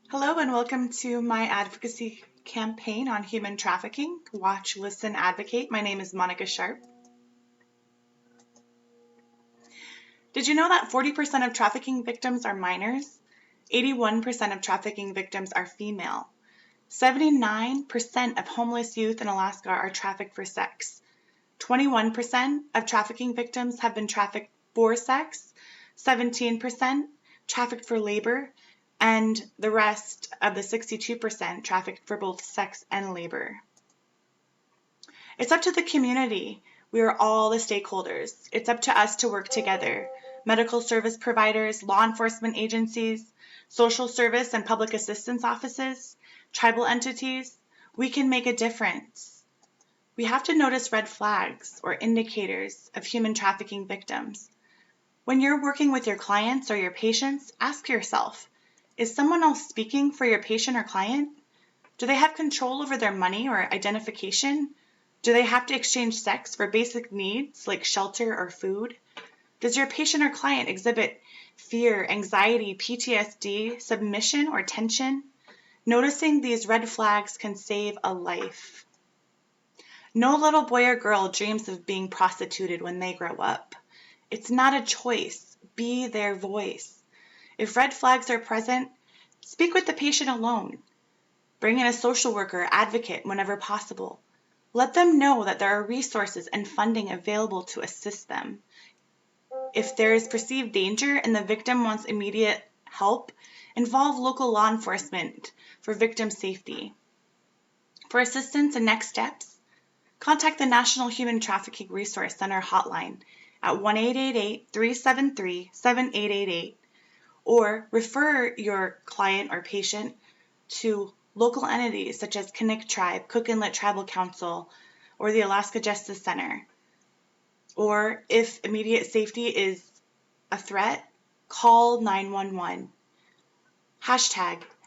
Hello and welcome to my advocacy campaign on human trafficking. Watch, listen, advocate. My name is Monica Sharp. Did you know that 40% of trafficking victims are minors? 81% of trafficking victims are female. 79% of homeless youth in Alaska are trafficked for sex. 21% of trafficking victims have been trafficked for sex. 17% trafficked for labor, and the rest of the 62% trafficked for both sex and labor. It's up to the community. We are all the stakeholders. It's up to us to work together. Medical service providers, law enforcement agencies, social service and public assistance offices, tribal entities. We can make a difference. We have to notice red flags or indicators of human trafficking victims. When you're working with your clients or your patients, ask yourself, is someone else speaking for your patient or client? Do they have control over their money or identification? Do they have to exchange sex for basic needs like shelter or food? Does your patient or client exhibit fear, anxiety, PTSD, submission, or tension? Noticing these red flags can save a life. No little boy or girl dreams of being prostituted when they grow up. It's not a choice. Be their voice. If red flags are present, speak with the patient alone. Bring in a social worker or advocate whenever possible. Let them know that there are resources and funding available to assist them. If there is perceived danger and the victim wants immediate help, involve local law enforcement for victim safety. For assistance and next steps, contact the National Human Trafficking Resource Center hotline at 1-888-373-7888 or refer your client or patient to local entities such as Kanik Tribe, Cook Inlet Tribal Council, or the Alaska Justice Center. Or if immediate safety is a threat, call 911.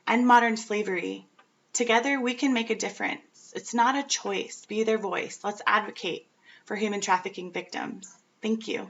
#End Modern Slavery. Together we can make a difference. It's not a choice. Be their voice. Let's advocate for human trafficking victims. Thank you.